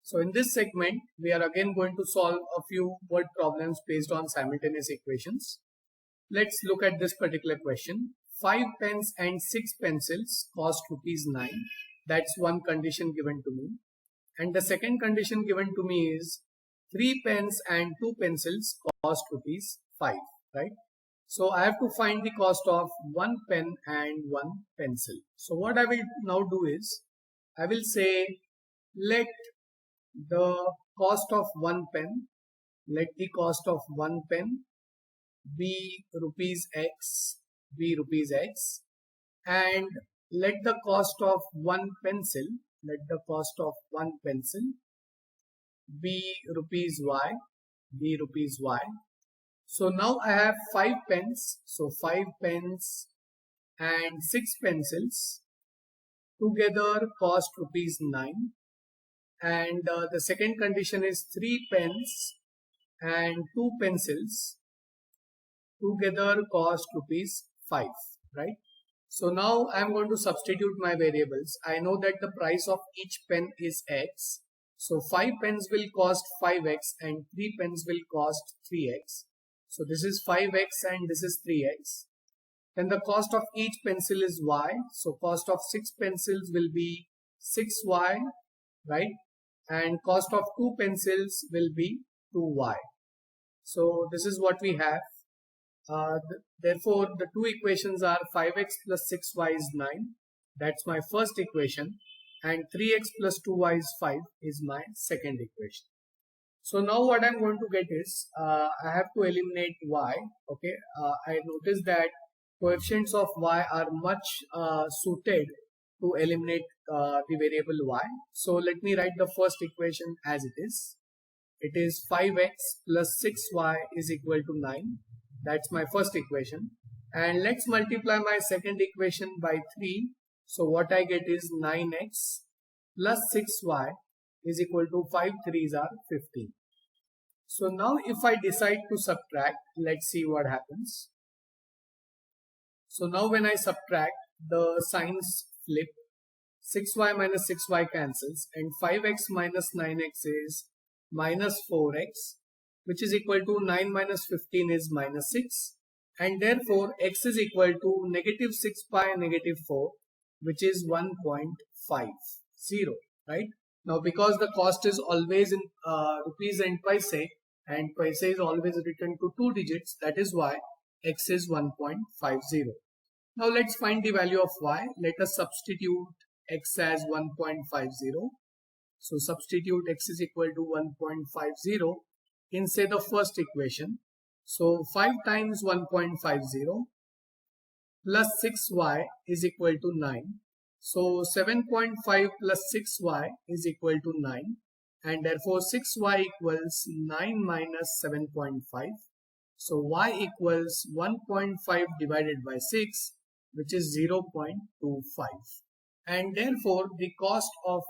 So in this segment, we are again going to solve a few word problems based on simultaneous equations. Let's look at this particular question. 5 pens and 6 pencils cost ₹9. That's one condition given to me. And the second condition given to me is 3 pens and 2 pencils cost ₹5, right? So I have to find the cost of 1 pen and 1 pencil. So what I will now do is, I will say, let the cost of 1 pen, let the cost of 1 pen be rupees X, and let the cost of 1 pencil, be rupees Y. So now I have 5 pens, so 5 pens and 6 pencils together cost ₹9. And the second condition is 3 pens and 2 pencils together cost ₹5, right? So now I am going to substitute my variables. I know that the price of each pen is X. So 5 pens will cost 5X and 3 pens will cost 3X. So this is 5X and this is 3X. Then the cost of each pencil is Y. So cost of 6 pencils will be 6Y, right? And cost of 2 pencils will be 2Y. So this is what we have. Therefore, the two equations are 5x plus 6y is 9. That's my first equation. And 3x plus 2y is 5 is my second equation. So now what I'm going to get is, I have to eliminate y. Okay, I noticed that coefficients of y are much suited to eliminate the variable y. So let me write the first equation as it is. It is 5x plus 6y is equal to 9. That's my first equation. And let's multiply my second equation by 3. So what I get is 9x plus 6y is equal to 5 3s are 15. So now if I decide to subtract, let's see what happens. So now when I subtract, the signs flip. 6y minus 6y cancels, and 5x minus 9x is minus 4x, which is equal to 9 minus 15 is minus 6, and therefore x is equal to negative 6 by negative 4, which is 1.50, right? Now because the cost is always in rupees and paise is always written to 2 digits, that is why x is 1.50. Now let's find the value of y. Let us substitute x as 1.50. So substitute x is equal to 1.50 inside the first equation. So 5 times 1.50 plus 6y is equal to 9. So 7.5 plus 6y is equal to 9, and therefore 6y equals 9 minus 7.5. So y equals 1.5 divided by 6, which is 0.25. And therefore the cost of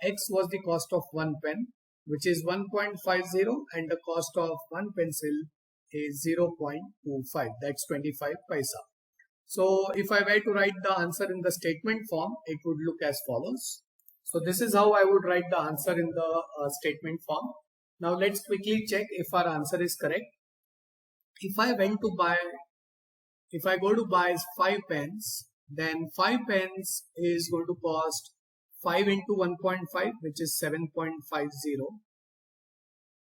x was the cost of 1 pen, which is 1.50, and the cost of 1 pencil is 0.25, that's 25 paisa. So if I were to write the answer in the statement form, it would look as follows. So this is how I would write the answer in the statement form. Now let's quickly check if our answer is correct. If I go to buy 5 pens, then 5 pens is going to cost 5 into 1.5, which is 7.50,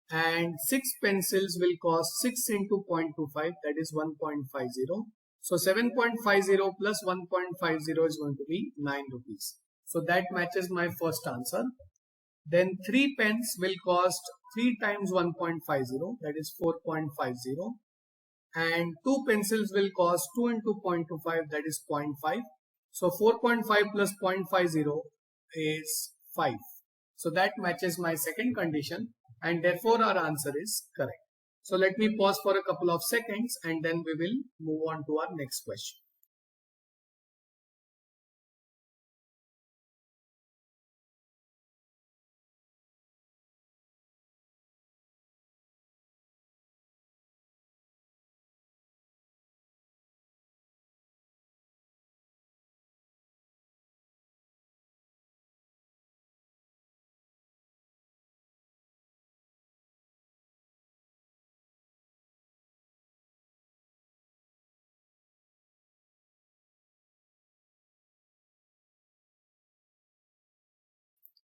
and 6 pencils will cost 6 into 0.25, that is 1.50. So 7.50 plus 1.50 is going to be 9 rupees. So that matches my first answer. Then 3 pens will cost 3 times 1.50, that is 4.50. And 2 pencils will cost 2 into 0.25, that is 0.5. So 4.5 plus 0.50 is 5. So that matches my second condition, and therefore our answer is correct. So let me pause for a couple of seconds and then we will move on to our next question.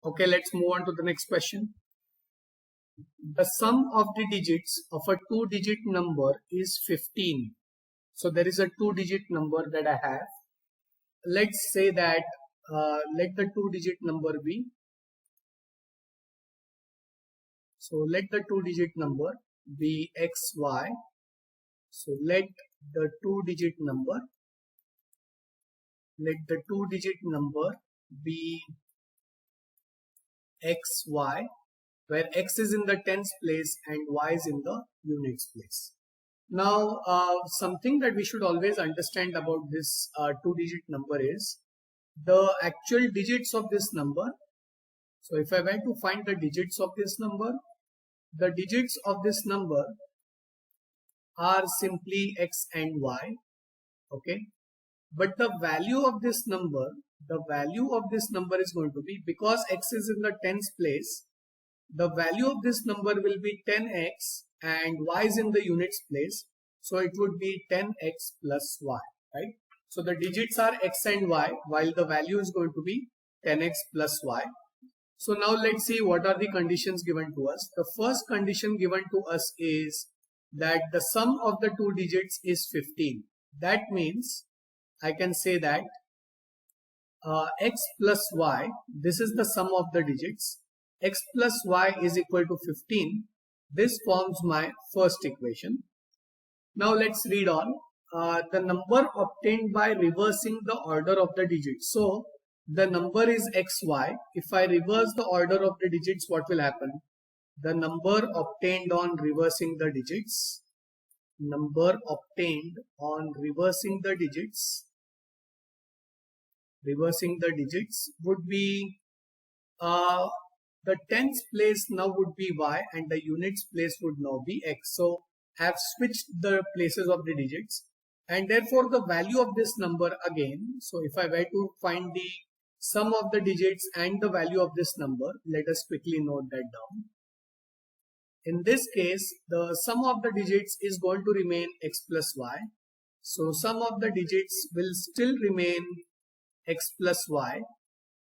Okay, let's move on to the next question. The sum of the digits of a 2-digit number is 15. So there is a 2-digit number that I have. Let's say that let the 2-digit number be. So let the 2-digit number be xy. So let the 2-digit number be xy, where x is in the tens place and y is in the units place. Now, something that we should always understand about this 2-digit number is the actual digits of this number. So if I were to find the digits of this number, the digits of this number are simply x and y, okay? But the value of this number is going to be, because x is in the tens place, the value of this number will be 10x and y is in the units place. So it would be 10x plus y, right? So the digits are x and y while the value is going to be 10x plus y. So now let's see what are the conditions given to us. The first condition given to us is that the sum of the 2 digits is 15. That means I can say that x plus y, this is the sum of the digits. X plus y is equal to 15. This forms my first equation. Now let's read on. The number obtained by reversing the order of the digits. So the number is xy. If I reverse the order of the digits, what will happen? The number obtained on reversing the digits, would be the tens place now would be y and the units place would now be x. So I have switched the places of the digits, and therefore the value of this number again. So if I were to find the sum of the digits and the value of this number, let us quickly note that down. In this case, the sum of the digits is going to remain x plus y. So sum of the digits will still remain x plus y,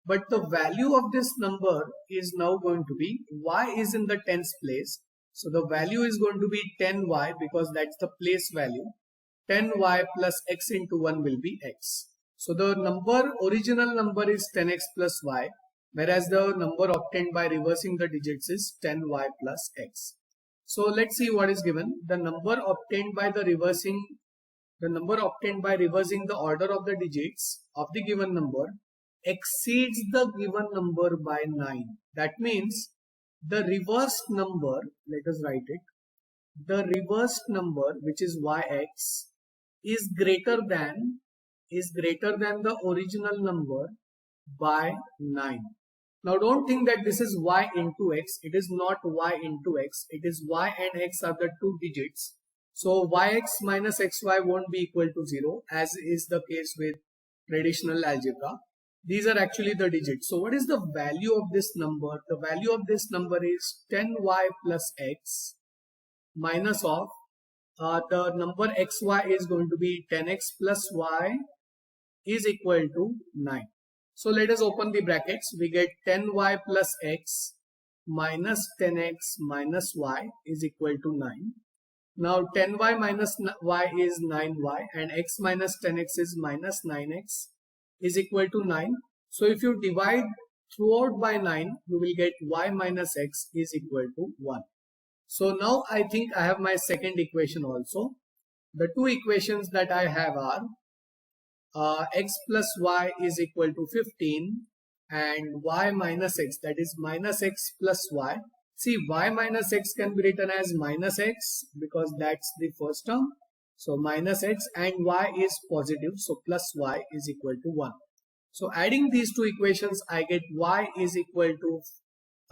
but the value of this number is now going to be, y is in the tens place. So the value is going to be 10y because that's the place value. 10y plus x into 1 will be x. So the original number is 10x plus y, whereas the number obtained by reversing the digits is 10y plus x. So let's see what is given. The number obtained by reversing the order of the digits of the given number exceeds the given number by 9. That means the reversed number, let us write it, the reversed number, which is yx, is greater than the original number by 9. Now don't think that this is y into x. It is not y into x. It is y and x are the 2 digits. So yx minus xy won't be equal to 0, as is the case with traditional algebra. These are actually the digits. So what is the value of this number? The value of this number is 10y plus x minus of the number xy is going to be 10x plus y is equal to 9. So let us open the brackets. We get 10y plus x minus 10x minus y is equal to 9. Now 10y minus y is 9y and x minus 10x is minus 9x is equal to 9. So if you divide throughout by 9, you will get y minus x is equal to 1. So now I think I have my second equation also. The two equations that I have are x plus y is equal to 15 and y minus x, that is minus x plus y. See, y minus x can be written as minus x because that's the first term. So minus x, and y is positive, so plus y is equal to 1. So adding these two equations, I get y is equal to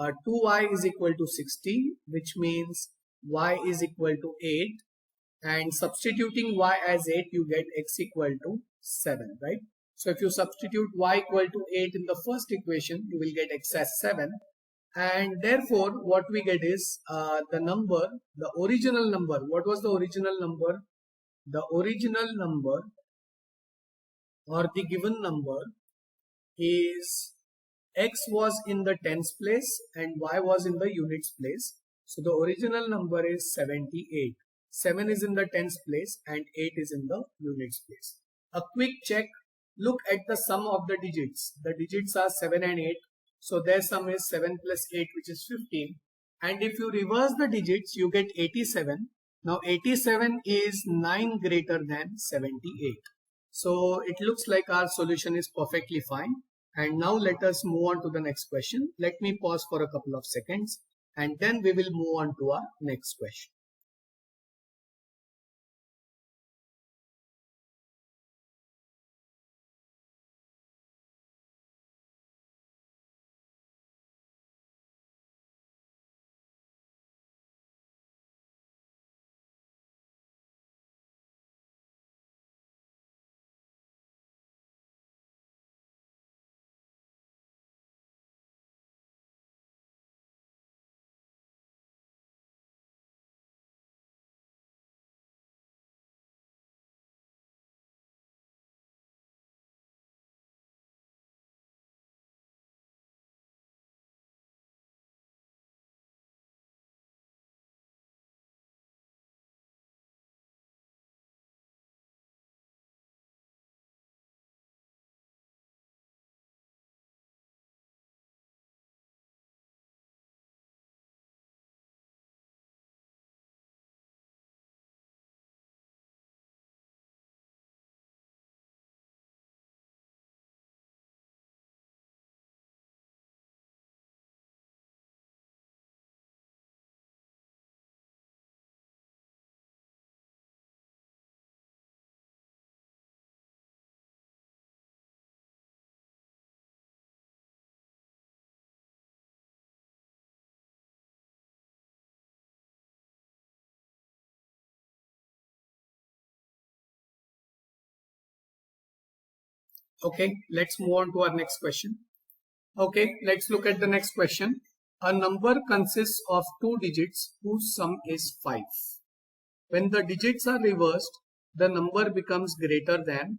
2y is equal to 16, which means y is equal to 8. And substituting y as 8, you get x equal to 7, right? So if you substitute y equal to 8 in the first equation, you will get x as 7. And therefore, what we get is the number, the original number. What was the original number? The original number or the given number is x was in the tens place and y was in the units place. So the original number is 78. 7 is in the tens place and 8 is in the units place. A quick check. Look at the sum of the digits. The digits are 7 and 8. So their sum is 7 plus 8, which is 15. And if you reverse the digits, you get 87. Now 87 is 9 greater than 78. So it looks like our solution is perfectly fine. And now let us move on to the next question. Let me pause for a couple of seconds and then we will move on to our next question. Okay, let's move on to our next question. Okay, let's look at the next question. A number consists of two digits whose sum is 5. When the digits are reversed, the number becomes greater than